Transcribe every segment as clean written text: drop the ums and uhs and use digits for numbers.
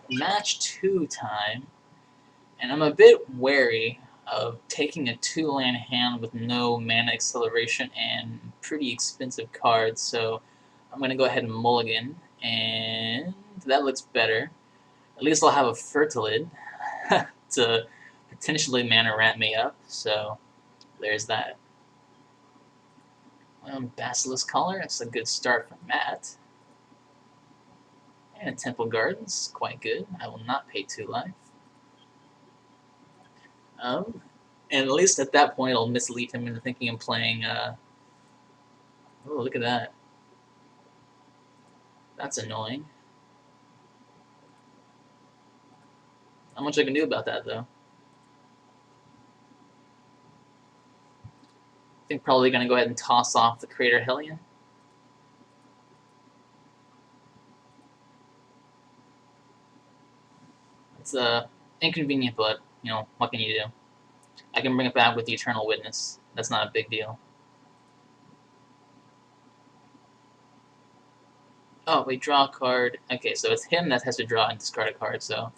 match 2 time, and I'm a bit wary of taking a 2-land hand with no mana acceleration and pretty expensive cards, so I'm going to go ahead and mulligan, and that looks better. At least I'll have a Fertilid to potentially mana ramp me up, so there's that. Basilisk Collar, that's a good start for Matt. And Temple Gardens, quite good. I will not pay 2 life. And at least at that point, it'll mislead him into thinking I'm playing. Oh, look at that. That's annoying. Not much I can do about that, though. I think probably going to go ahead and toss off the Crater Hellion. It's inconvenient, but, you know, what can you do? I can bring it back with the Eternal Witness. That's not a big deal. Oh, wait, draw a card. Okay, so it's him that has to draw and discard a card, so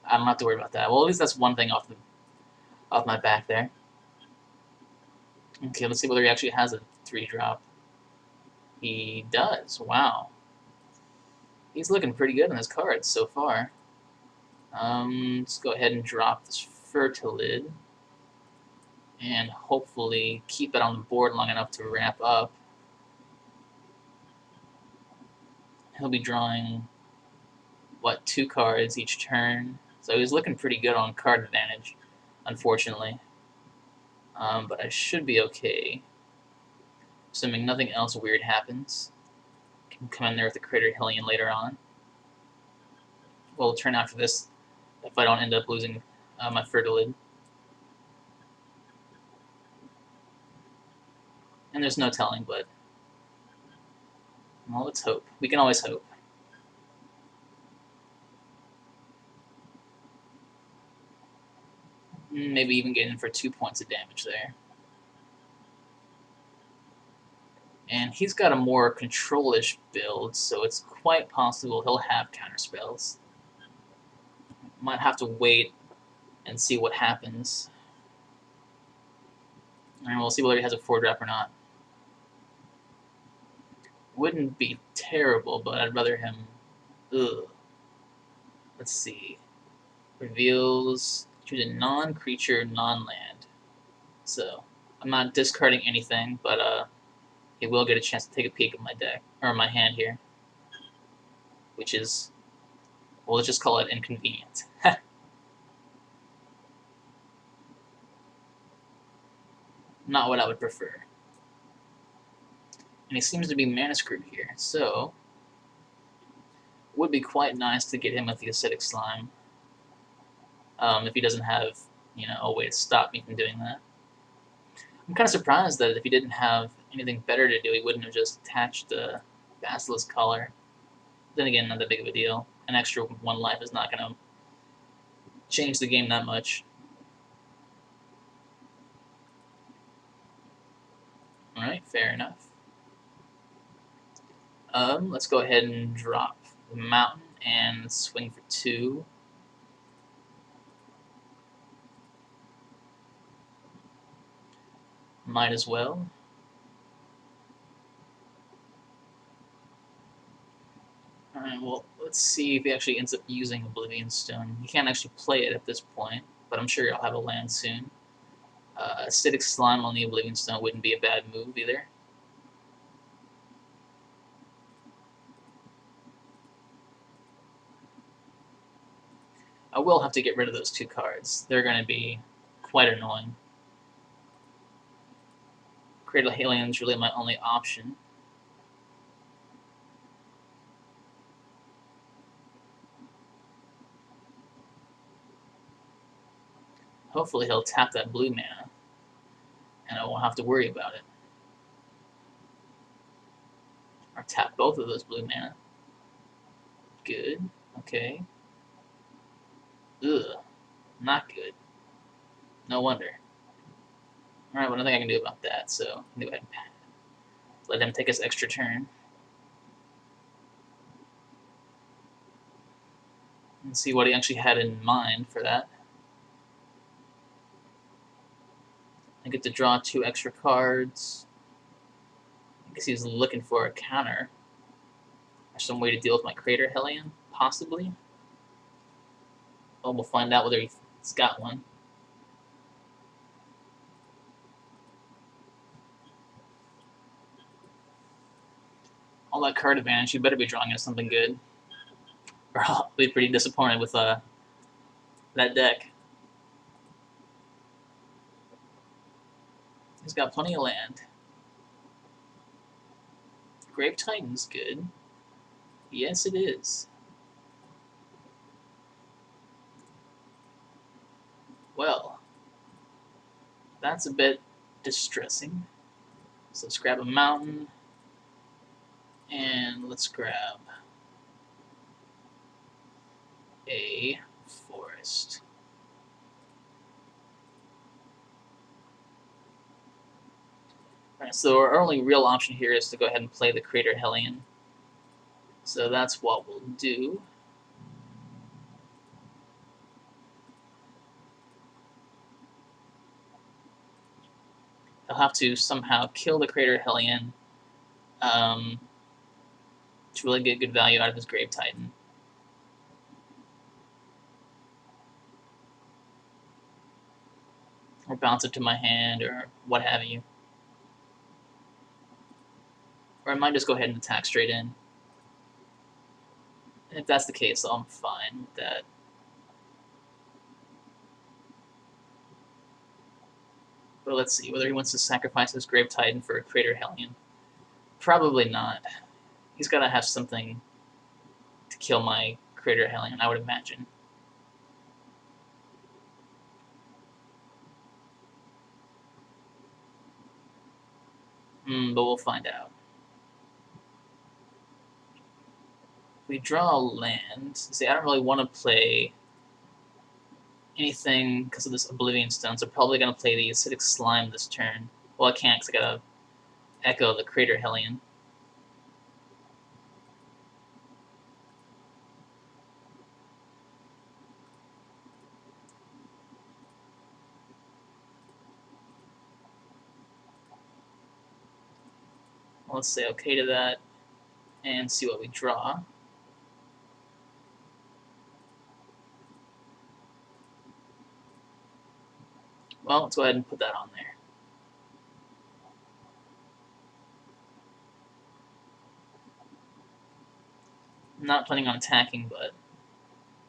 I don't have to worry about that. Well, at least that's one thing off my back there. Okay, let's see whether he actually has a 3-drop. He does. Wow. He's looking pretty good on his cards so far. Let's go ahead and drop this Fertilid and hopefully keep it on the board long enough to ramp up. He'll be drawing, what, 2 cards each turn. So he's looking pretty good on card advantage, unfortunately. But I should be okay. Assuming nothing else weird happens. Can come in there with the Crater Hellion later on. Well, turn after this if I don't end up losing my Fertilid. And there's no telling, but well, let's hope. We can always hope. Maybe even get in for 2 points of damage there. And he's got a more control-ish build, so it's quite possible he'll have counterspells. Might have to wait and see what happens. And we'll see whether he has a 4-drop or not. Wouldn't be terrible, but I'd rather him... Ugh. Let's see. Reveals... choose a non-creature, non-land. So, I'm not discarding anything, but he will get a chance to take a peek at my deck, or my hand here. Which is... well, let's just call it inconvenient. Not what I would prefer. And he seems to be mana screwed here, so would be quite nice to get him with the Acidic Slime. If he doesn't have, you know, a way to stop me from doing that. I'm kind of surprised that if he didn't have anything better to do, he wouldn't have just attached the Basilisk Collar. Then again, not that big of a deal. An extra 1 life is not going to change the game that much. Alright, fair enough. Let's go ahead and drop the Mountain and swing for 2. Might as well. Alright, well, let's see if he actually ends up using Oblivion Stone. He can't actually play it at this point, but I'm sure he'll have a land soon. Acidic Slime on the Oblivion Stone wouldn't be a bad move either. I will have to get rid of those 2 cards. They're going to be quite annoying. Cradle Hellion is really my only option. Hopefully he'll tap that blue mana, and I won't have to worry about it. Or tap both of those blue mana. Good. Okay. Ugh. Not good. No wonder. Alright, well, nothing I can do about that, so I'm going to go ahead and let him take his extra turn. and see what he actually had in mind for that. I get to draw 2 extra cards. I guess he's looking for a counter. Or some way to deal with my Crater Hellion, possibly. Well, we'll find out whether he's got one. All that card advantage, you better be drawing us something good. Or I'll be pretty disappointed with that deck. He's got plenty of land. Grave Titan's good. Yes, it is. Well, that's a bit distressing. So let's grab a mountain. And let's grab a forest. Alright, so our only real option here is to go ahead and play the Crater Hellion. So that's what we'll do. He'll have to somehow kill the Crater Hellion to really get good value out of his Grave Titan. Or bounce it to my hand, or what have you. Or I might just go ahead and attack straight in. And if that's the case, I'm fine with that. But let's see, whether he wants to sacrifice his Grave Titan for a Crater Hellion. Probably not. He's got to have something to kill my Crater Hellion, I would imagine. But we'll find out. If we draw a land, see, I don't really want to play anything because of this Oblivion Stone, so probably going to play the Acidic Slime this turn. Well, I can't because I got to echo the Crater Hellion. Let's say okay to that and see what we draw. Well, let's go ahead and put that on there. I'm not planning on attacking, but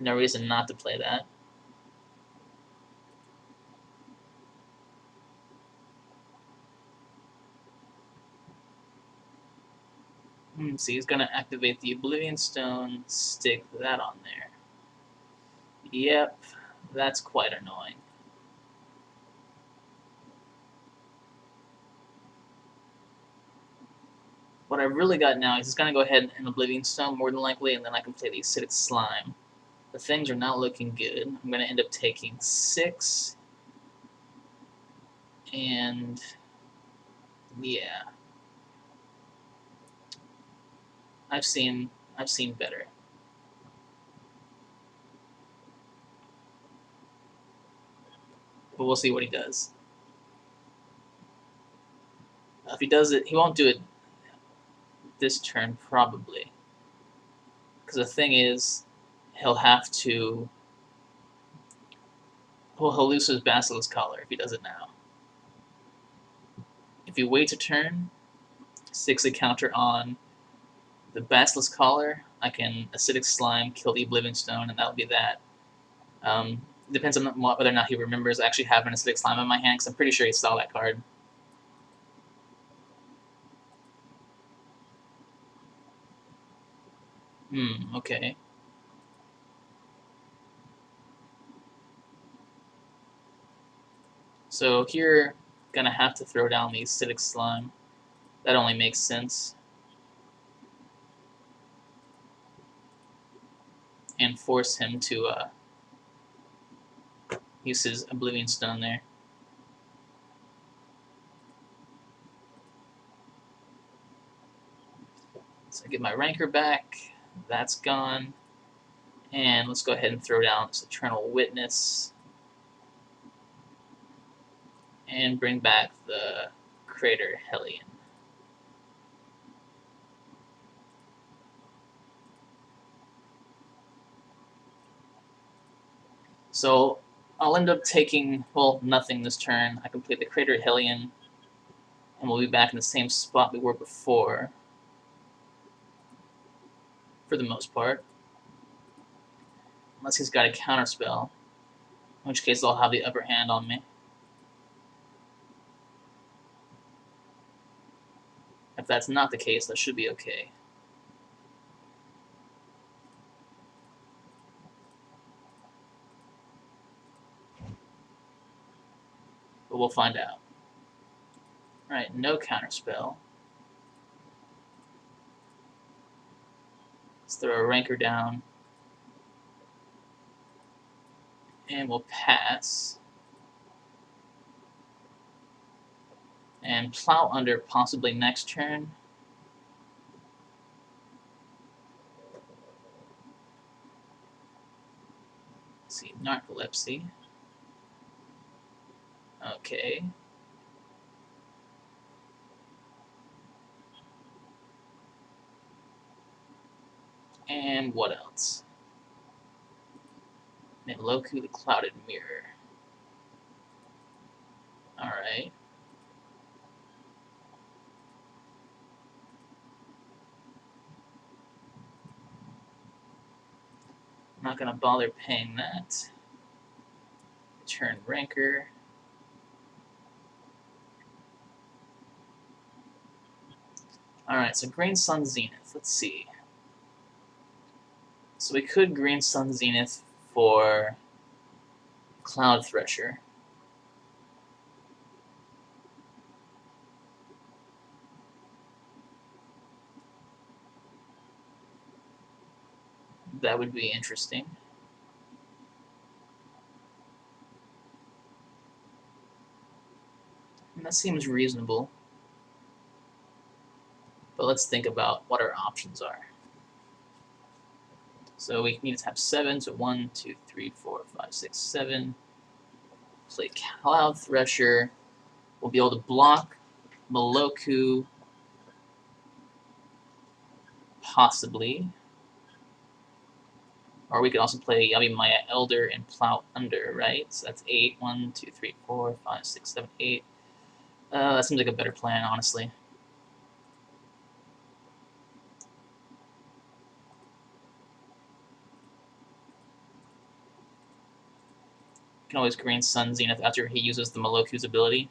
no reason not to play that. See, he's going to activate the Oblivion Stone, stick that on there. Yep, that's quite annoying. What I really got now is he's going to go ahead and Oblivion Stone more than likely, and then I can play the Acidic Slime. The things are not looking good. I'm going to end up taking 6. And yeah. I've seen better. But we'll see what he does. If he does it, he won't do it this turn, probably. Because the thing is, he'll lose his Basilisk Collar if he does it now. If he waits a turn, sticks a counter on the Basilisk Collar, I can Acidic Slime, kill the Oblivion Stone, and that'll be that. Depends on whether or not he remembers I actually have an Acidic Slime in my hand, because I'm pretty sure he saw that card. Okay. So here, gonna have to throw down the Acidic Slime. That only makes sense. And force him to use his Oblivion Stone there. So I get my Rancor back. That's gone. And let's go ahead and throw down this Eternal Witness. And bring back the Crater Hellion. So I'll end up taking, well, nothing this turn. I complete the Crater Hellion, and we'll be back in the same spot we were before, for the most part. Unless he's got a counterspell, in which case I'll have the upper hand on me. If that's not the case, that should be okay. But we'll find out. Alright, no counterspell. Let's throw a Ranker down. And we'll pass. And Plow Under possibly next turn. Let's see, Narcolepsy. Okay. And what else? Niloku, the Clouded Mirror. Alright. I'm not going to bother paying that. Return Ranker. Alright, so Green Sun Zenith. Let's see. So we could Green Sun Zenith for Cloud Thresher. That would be interesting. And that seems reasonable. But let's think about what our options are. So we need to have 7, so 1, 2, 3, 4, 5, 6, 7. Play Cloud Thresher. We'll be able to block Maloku, possibly. Or we could also play Yabimaya Elder and Plow Under, right? So that's 8. 1, 2, 3, 4, 5, 6, 7, 8. That seems like a better plan, honestly. You can always Green Sun Zenith after he uses the Maloku's ability.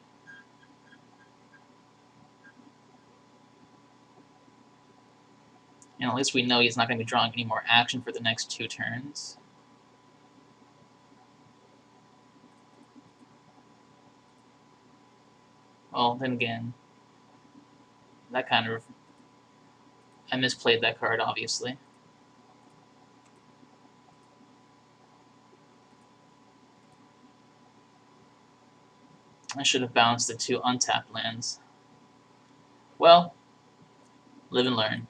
And at least we know he's not going to be drawing any more action for the next 2 turns. Well, then again, that kind of... I misplayed that card, obviously. I should have bounced the 2 untapped lands. Well, live and learn.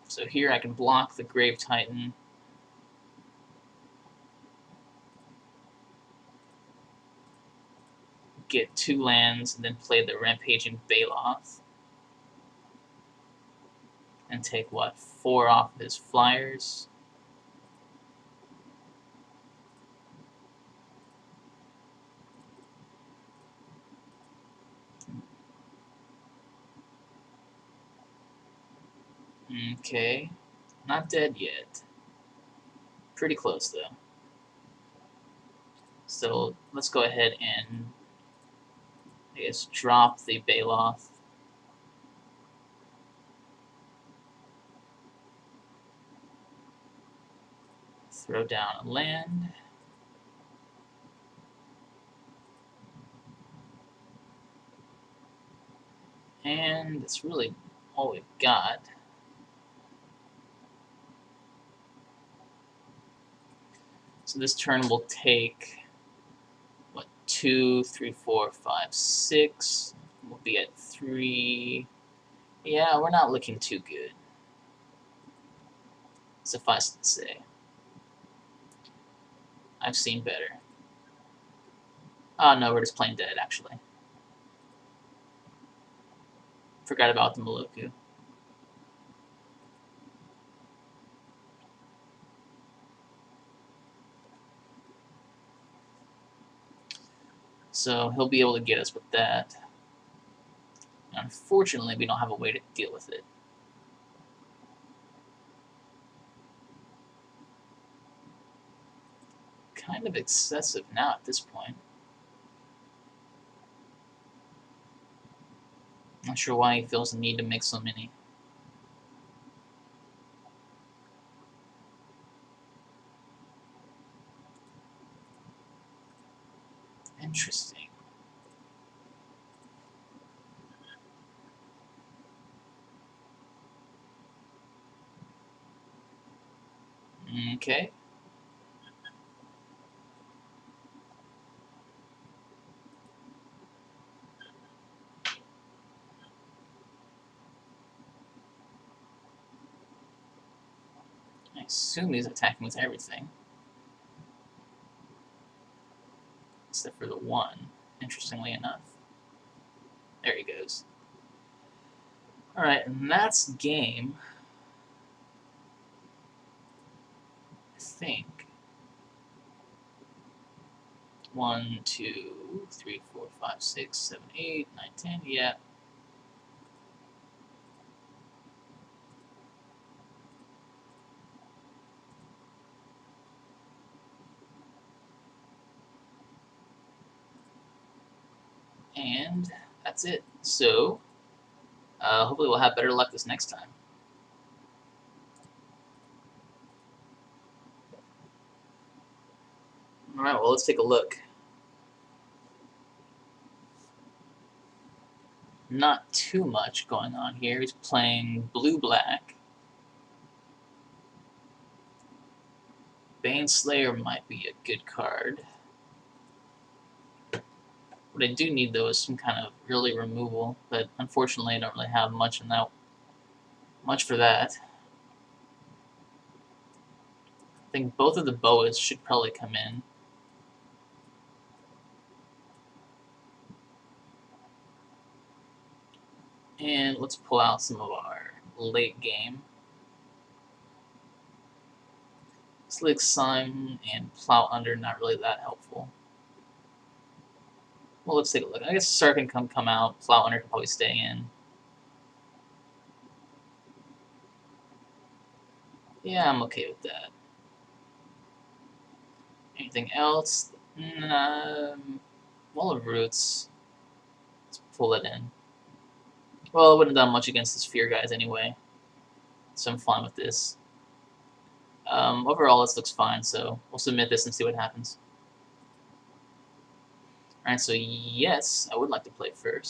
So here I can block the Grave Titan. Get 2 lands, and then play the Rampaging Baloth. And take, what, 4 off of his flyers? Okay. Not dead yet. Pretty close, though. So let's go ahead and, I guess, drop the Baloth. Throw down a land. And that's really all we've got. So this turn will take, what, 2, 3, 4, 5, 6. We'll be at 3. Yeah, we're not looking too good. Suffice to say. I've seen better. Oh no, we're just plain dead, actually. Forgot about the Moloku. So he'll be able to get us with that. Unfortunately, we don't have a way to deal with it. Kind of excessive now at this point. Not sure why he feels the need to make so many. Interesting. Okay. I assume he's attacking with everything. Except for the one, interestingly enough. There he goes. Alright, and that's game. I think. 1, 2, 3, 4, 5, 6, 7, 8, 9, 10. Yeah. And that's it. So, hopefully we'll have better luck this next time. Alright, well, let's take a look. Not too much going on here. He's playing blue-black. Baneslayer might be a good card. What I do need, though, is some kind of early removal, but unfortunately I don't really have much for that. I think both of the boas should probably come in. And let's pull out some of our late game. Slick Slime and Plow Under, not really that helpful. Well, let's take a look. I guess Seraphim can come out. Plow Under can probably stay in. Yeah, I'm okay with that. Anything else? Wall of Roots. Let's pull it in. Well, it wouldn't have done much against the Sphere guys anyway, so I'm fine with this. Overall, this looks fine, so we'll submit this and see what happens. Alright, so yes, I would like to play first.